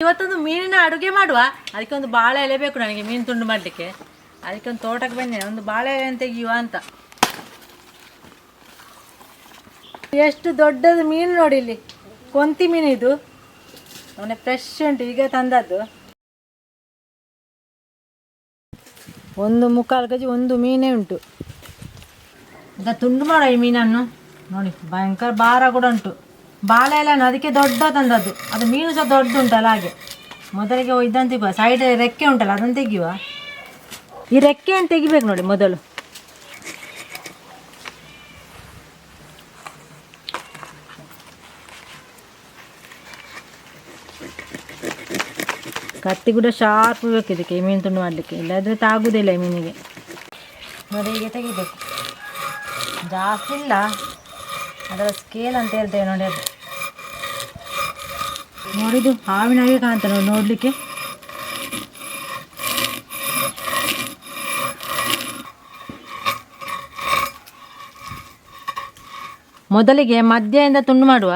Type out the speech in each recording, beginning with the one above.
ಇವತ್ತೊಂದು ಮೀನಿನ ಅಡುಗೆ ಮಾಡುವ. ಅದಕ್ಕೆ ಒಂದು ಬಾಳೆ ಎಲೆ ಬೇಕು ನನಗೆ ಮೀನು ತುಂಡು ಮಾಡಲಿಕ್ಕೆ. ಅದಕ್ಕೆ ಒಂದು ತೋಟಕ್ಕೆ ಬನ್ನಿ, ಒಂದು ಬಾಳೆ ಎಲೆ ತೆಗಿಯುವ ಅಂತ. ಎಷ್ಟು ದೊಡ್ಡದು ಮೀನು ನೋಡಿ, ಇಲ್ಲಿ ಕೊಂತಿ ಮೀನು ಇದು. ಅವನೇ ಫ್ರೆಶ್ ಉಂಟು, ಈಗ ತಂದದ್ದು. 1.25 kg ಒಂದು ಮೀನೇ ಉಂಟು. ಈಗ ತುಂಡು ಮಾಡೋ ಈ ಮೀನನ್ನು ನೋಡಿ, ಭಯಂಕರ ಭಾರ ಕೂಡ ಉಂಟು. ಬಾಳೆ ಎಲೆನು ಅದಕ್ಕೆ ದೊಡ್ಡ ತಂದದ್ದು. ಅದು ಮೀನು ಸಹ ದೊಡ್ಡ ಉಂಟಲ್ಲ, ಹಾಗೆ ಮೊದಲಿಗೆ ಇದನ್ನು ತೆಗುವ. ಸೈಡ್ ರೆಕ್ಕೆ ಉಂಟಲ್ಲ ಅದನ್ನು ತೆಗಿಯುವ. ಈ ರೆಕ್ಕೆಯನ್ನು ತೆಗಿಬೇಕು ನೋಡಿ ಮೊದಲು. ಕತ್ತಿ ಕೂಡ ಶಾರ್ಪ್ ಬೇಕು ಇದಕ್ಕೆ, ಈ ಮೀನು ತುಂಡು ಮಾಡಲಿಕ್ಕೆ. ಇಲ್ಲಾದರೆ ತಾಗುವುದಿಲ್ಲ ಈ ಮೀನಿಗೆ. ನೋಡಿ ಹೀಗೆ ತೆಗಿಬೇಕು, ಜಾಸ್ತಿ ಇಲ್ಲ. ಅದರ ಸ್ಕೇಲ್ ಅಂತ ಹೇಳ್ತೇವೆ ನೋಡಿ, ಅದು ನೋಡಿದ್ದು ಹಾವಿನಾಗೆ ಕಾಣ್ತಾ ನೋಡಿ ನೋಡಲಿಕ್ಕೆ. ಮೊದಲಿಗೆ ಮಧ್ಯದಿಂದ ತುಂಡು ಮಾಡುವ,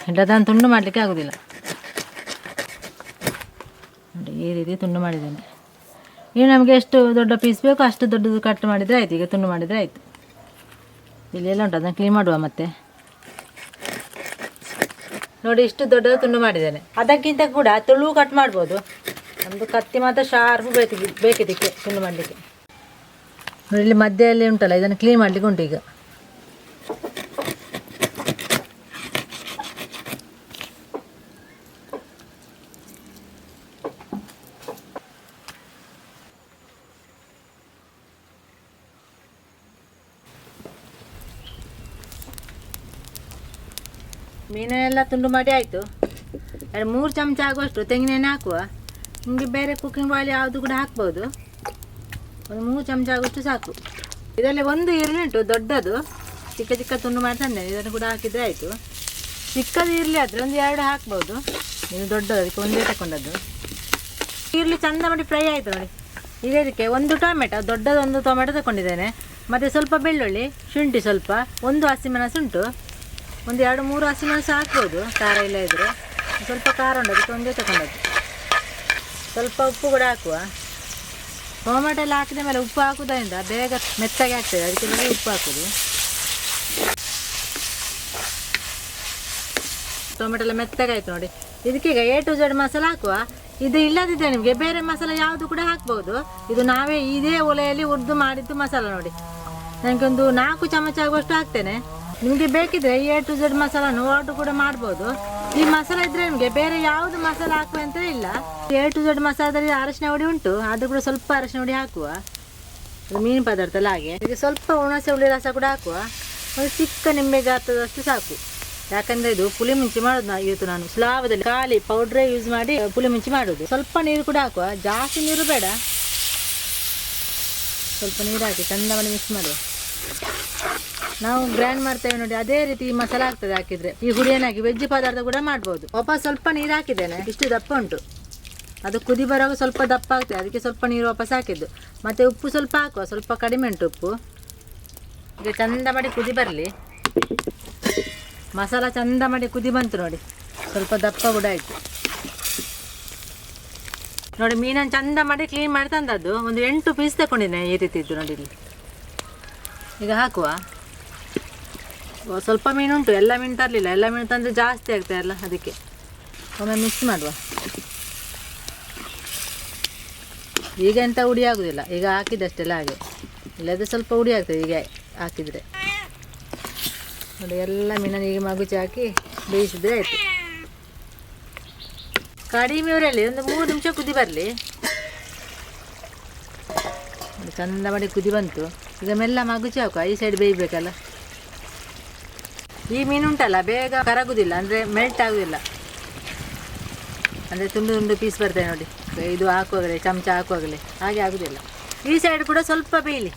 ಇಲ್ಲದನ್ನು ತುಂಡು ಮಾಡಲಿಕ್ಕೆ ಆಗೋದಿಲ್ಲ. ನೋಡಿ ಈ ರೀತಿ ತುಂಡು ಮಾಡಿದ್ದೇನೆ. ಈಗ ನಮಗೆ ಎಷ್ಟು ದೊಡ್ಡ ಪೀಸ್ ಬೇಕು ಅಷ್ಟು ದೊಡ್ಡದು ಕಟ್ ಮಾಡಿದರೆ ಆಯಿತು. ಈಗ ತುಂಡು ಮಾಡಿದರೆ ಆಯಿತು. ಇಲ್ಲೆಲ್ಲ ಉಂಟು, ಅದನ್ನು ಕ್ಲೀನ್ ಮಾಡುವ ಮತ್ತೆ. ನೋಡಿ ಇಷ್ಟು ದೊಡ್ಡದು ತುಂಡು ಮಾಡಿದ್ದೇನೆ. ಅದಕ್ಕಿಂತ ಕೂಡ ತುಳು ಕಟ್ ಮಾಡ್ಬೋದು. ನಮ್ಮದು ಕತ್ತಿ ಮಾತ್ರ ಶಾರ್ಪ್ ಬೇಕಿದ್ದಕ್ಕೆ ತುಂಡು ಮಾಡಲಿಕ್ಕೆ. ನೋಡಿ ಇಲ್ಲಿ ಮಧ್ಯದಲ್ಲಿ ಉಂಟಲ್ಲ, ಇದನ್ನು ಕ್ಲೀನ್ ಮಾಡಲಿಕ್ಕೆ ಉಂಟು ಈಗ. ಮೀನೆಲ್ಲ ತುಂಡು ಮಾಡಿ ಆಯಿತು. 3 ಚಮಚ ಆಗುವಷ್ಟು ತೆಂಗಿನ ಎಣ್ಣೆ ಹಾಕುವ. ನಿಮಗೆ ಬೇರೆ ಕುಕ್ಕಿಂಗ್ ಆಯಿಲ್ ಯಾವುದು ಕೂಡ ಹಾಕ್ಬೋದು. ಒಂದು 3 ಚಮಚ ಆಗುವಷ್ಟು ಸಾಕು. ಇದರಲ್ಲಿ ಒಂದು ಈರುಳ್ಳಿ ಉಂಟು ದೊಡ್ಡದು, ಚಿಕ್ಕ ಚಿಕ್ಕ ತುಂಡು ಮಾಡಿ ತಂದೆ. ಇದನ್ನು ಕೂಡ ಹಾಕಿದರೆ ಆಯಿತು. ಚಿಕ್ಕದು ಈರುಳ್ಳಿ ಆದರೆ ಒಂದು 2 ಹಾಕ್ಬೋದು. ಇದು ದೊಡ್ಡದು, ಅದಕ್ಕೆ ಒಂದೇ ತಗೊಂಡದ್ದು. ಈರುಳ್ಳಿ ಚಂದ ಮಾಡಿ ಫ್ರೈ ಆಯಿತು ನೋಡಿ. ಈಗ ಇದಕ್ಕೆ 1 ಟೊಮೆಟೊ, ದೊಡ್ಡದು 1 ಟೊಮೆಟೊ ತಗೊಂಡಿದ್ದೇನೆ. ಮತ್ತು ಸ್ವಲ್ಪ ಬೆಳ್ಳುಳ್ಳಿ, ಶುಂಠಿ ಸ್ವಲ್ಪ, 1 ಹಸಿಮೆಣಸು ಉಂಟು. ಒಂದು 2-3 ಹಸಿಮೆಣಸು ಹಾಕ್ಬೋದು, ಖಾರ ಇಲ್ಲ ಇದ್ದರೆ. ಸ್ವಲ್ಪ ಖಾರ ಉಂಟು, ಅದಕ್ಕೆ ಒಂದೇ ತಗೊಂಡದ್ದು. ಸ್ವಲ್ಪ ಉಪ್ಪು ಕೂಡ ಹಾಕುವ. ಟೊಮೆಟೊ ಎಲ್ಲ ಹಾಕಿದ ಮೇಲೆ ಉಪ್ಪು ಹಾಕೋದ್ರಿಂದ ಬೇಗ ಮೆತ್ತಗೆ ಆಗ್ತದೆ, ಅದಕ್ಕೆ ಬೇಗ ಉಪ್ಪು ಹಾಕೋದು. ಟೊಮೆಟೊ ಎಲ್ಲ ಮೆತ್ತಗೆ ಆಯಿತು ನೋಡಿ. ಇದಕ್ಕೀಗ A to Z ಮಸಾಲ ಹಾಕುವ. ಇದು ಇಲ್ಲದಿದ್ದರೆ ನಿಮಗೆ ಬೇರೆ ಮಸಾಲ ಯಾವುದು ಕೂಡ ಹಾಕ್ಬೋದು. ಇದು ನಾವೇ ಇದೇ ಒಲೆಯಲ್ಲಿ ಹುರಿದು ಮಾಡಿದ್ದು ಮಸಾಲ ನೋಡಿ. ನನಗೆ ಒಂದು 4 ಚಮಚ ಆಗುವಷ್ಟು ಹಾಕ್ತೇನೆ. ನಿಮಗೆ ಬೇಕಿದ್ರೆ A to Z ಮಸಾಲನ್ನು ಆರ್ಡರ್ ಕೂಡ ಮಾಡ್ಬೋದು. ಈ ಮಸಾಲ ಇದ್ದರೆ ನಿಮಗೆ ಬೇರೆ ಯಾವುದು ಮಸಾಲ ಹಾಕುವ ಅಂತ ಇಲ್ಲ. A to Z ಮಸಾಲದಲ್ಲಿ ಅರಶಿನ ಹುಡಿ ಉಂಟು, ಅದು ಕೂಡ ಸ್ವಲ್ಪ ಅರಶಿನ ಹುಡಿ ಹಾಕುವ. ಅದು ಮೀನು ಪದಾರ್ಥ ಅಲ್ಲ, ಹಾಗೆ ಈಗ ಸ್ವಲ್ಪ ಹುಣಸೆ ಹುಳಿ ರಸ ಕೂಡ ಹಾಕುವ. ಒಂದು ಚಿಕ್ಕ ನಿಂಬೆ ಗಾತ್ರದಷ್ಟು ಸಾಕು. ಯಾಕಂದರೆ ಇದು ಪುಳಿ ಮುಂಚಿ ಮಾಡೋದು ಇವತ್ತು ನಾನು ಸ್ಲಾವದಲ್ಲಿ ಖಾಲಿ ಪೌಡ್ರೇ ಯೂಸ್ ಮಾಡಿ ಪುಳಿ ಮುಂಚಿ ಮಾಡೋದು. ಸ್ವಲ್ಪ ನೀರು ಕೂಡ ಹಾಕುವ, ಜಾಸ್ತಿ ನೀರು ಬೇಡ. ಸ್ವಲ್ಪ ನೀರು ಹಾಕಿ ಚಂದ ಮಾಡಿ ಮಿಕ್ಸ್ ಮಾಡುವ. ನಾವು ಗ್ರೈಂಡ್ ಮಾಡ್ತೇವೆ ನೋಡಿ, ಅದೇ ರೀತಿ ಈ ಮಸಾಲ ಆಗ್ತದೆ ಹಾಕಿದರೆ. ಈ ಹುಡಿಯನ್ನಾಗಿ ವೆಜ್ ಪದಾರ್ಥ ಕೂಡ ಮಾಡ್ಬೋದು. ವಾಪಸ್ ಸ್ವಲ್ಪ ನೀರು ಹಾಕಿದ್ದೇನೆ, ಇಷ್ಟು ದಪ್ಪ ಉಂಟು. ಅದು ಕುದಿ ಬರುವಾಗ ಸ್ವಲ್ಪ ದಪ್ಪ ಆಗ್ತದೆ, ಅದಕ್ಕೆ ಸ್ವಲ್ಪ ನೀರು ವಾಪಸ್ ಹಾಕಿದ್ದು. ಮತ್ತು ಉಪ್ಪು ಸ್ವಲ್ಪ ಹಾಕುವ, ಸ್ವಲ್ಪ ಕಡಿಮೆ ಉಂಟು ಉಪ್ಪು. ಈಗ ಚಂದ ಮಾಡಿ ಕುದಿ ಬರಲಿ. ಮಸಾಲ ಚಂದ ಮಾಡಿ ಕುದಿ ಬಂತು ನೋಡಿ, ಸ್ವಲ್ಪ ದಪ್ಪ ಕೂಡ ಆಯಿತು ನೋಡಿ. ಮೀನನ್ನು ಚಂದ ಮಾಡಿ ಕ್ಲೀನ್ ಮಾಡಿ ತಂದದ್ದು. ಒಂದು 8 ಪೀಸ್ ತಗೊಂಡಿದ್ದೇನೆ ಈ ರೀತಿ ಇದ್ದು ನೋಡಿ. ಇಲ್ಲಿ ಈಗ ಹಾಕುವ. ಸ್ವಲ್ಪ ಮೀನು ಉಂಟು, ಎಲ್ಲ ಮೀನು ತರಲಿಲ್ಲ. ಎಲ್ಲ ಮೀನು ತಂದರೆ ಜಾಸ್ತಿ ಆಗ್ತದೆ ಅಲ್ಲ, ಅದಕ್ಕೆ ಒಮ್ಮೆ ಮಿಕ್ಸ್ ಮಾಡುವ. ಈಗ ಎಂಥ ಹುಡಿ ಆಗೋದಿಲ್ಲ, ಈಗ ಹಾಕಿದಷ್ಟೆಲ್ಲ ಹಾಗೆ. ಇಲ್ಲದ್ರೆ ಸ್ವಲ್ಪ ಹುಡಿ ಆಗ್ತದೆ ಈಗ ಹಾಕಿದರೆ ನೋಡಿ. ಎಲ್ಲ ಮೀನನ್ನು ಈಗ ಮಗುಚಿ ಹಾಕಿ ಬೇಯಿಸಿದ್ರೆ ಆಯಿತು. ಕಡಿಮೆ ಉರಿಯಲ್ಲಿ ಒಂದು 3 ನಿಮಿಷ ಕುದಿ ಬರಲಿ. ಚಂದ ಮಾಡಿ ಕುದಿ ಬಂತು. ಈಗ ಮೆಲ್ಲ ಮಗುಚಿ ಹಾಕುವ, ಈ ಸೈಡ್ ಬೇಯಬೇಕಲ್ಲ. ಈ ಮೀನು ಉಂಟಲ್ಲ ಬೇಗ ಕರಗುವುದಿಲ್ಲ, ಅಂದರೆ ಮೆಲ್ಟ್ ಆಗೋದಿಲ್ಲ. ಅಂದರೆ ತುಂಡು ತುಂಡು ಪೀಸ್ ಬರ್ತದೆ ನೋಡಿ. ಇದು ಹಾಕುವಾಗಲೇ ಚಮಚ ಹಾಕುವಾಗಲೇ ಹಾಗೆ ಆಗೋದಿಲ್ಲ. ಈ ಸೈಡ್ ಕೂಡ ಸ್ವಲ್ಪ ಬೇಯಲಿ,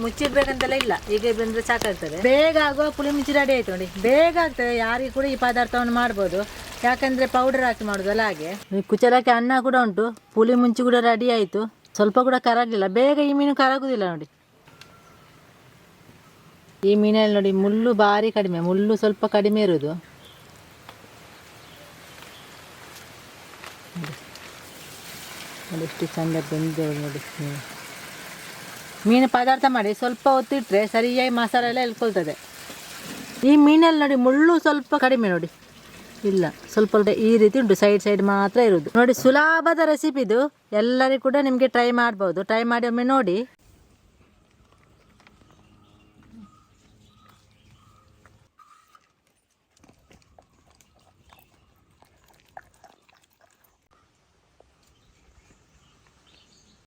ಮುಚ್ಚಿಡ್ಬೇಕಂತೆಲ್ಲ ಇಲ್ಲ. ಈಗ ಬಂದರೆ ಸಾಕಾಗ್ತದೆ. ಬೇಗ ಆಗುವ ಪುಳಿ ಮುಂಚಿ ರೆಡಿ ಆಯಿತು ನೋಡಿ. ಬೇಗ ಆಗ್ತದೆ, ಯಾರಿಗೆ ಕೂಡ ಈ ಪದಾರ್ಥವನ್ನು ಮಾಡ್ಬೋದು. ಯಾಕಂದರೆ ಪೌಡರ್ ಹಾಕಿ ಮಾಡೋದಲ್ಲ, ಹಾಗೆ. ಕುಚಲಕ್ಕೆ ಅನ್ನ ಕೂಡ ಉಂಟು, ಪುಳಿ ಮುಂಚಿ ಕೂಡ ರೆಡಿ ಆಯಿತು. ಸ್ವಲ್ಪ ಕೂಡ ಕರಗಲಿಲ್ಲ, ಬೇಗ ಈ ಮೀನು ಕರಗುವುದಿಲ್ಲ ನೋಡಿ. ಈ ಮೀನಲ್ಲಿ ನೋಡಿ ಮುಳ್ಳು ಭಾರಿ ಕಡಿಮೆ, ಮುಳ್ಳು ಸ್ವಲ್ಪ ಕಡಿಮೆ ಇರೋದು. ನೋಡಿ ಎಷ್ಟು ಚೆಂದ ಬೆಂದೇವು ನೋಡಿ ಮೀನು. ಮೀನು ಪದಾರ್ಥ ಮಾಡಿ ಸ್ವಲ್ಪ ಹೊತ್ತಿಟ್ರೆ ಸರಿಯಾಗಿ ಮಸಾಲೆ ಎಲ್ಲ ಎಳ್ಕೊಳ್ತದೆ. ಈ ಮೀನಲ್ಲಿ ನೋಡಿ ಮುಳ್ಳು ಸ್ವಲ್ಪ ಕಡಿಮೆ ನೋಡಿ, ಇಲ್ಲ ಸ್ವಲ್ಪ ಈ ರೀತಿ ಉಂಟು, ಸೈಡ್ ಮಾತ್ರ ಇರೋದು ನೋಡಿ. ಸುಲಭದ ರೆಸಿಪಿ ಇದು, ಎಲ್ಲರಿಗೂ ಕೂಡ ನಿಮಗೆ ಟ್ರೈ ಮಾಡ್ಬೋದು. ಟ್ರೈ ಮಾಡಿ ಒಮ್ಮೆ ನೋಡಿ.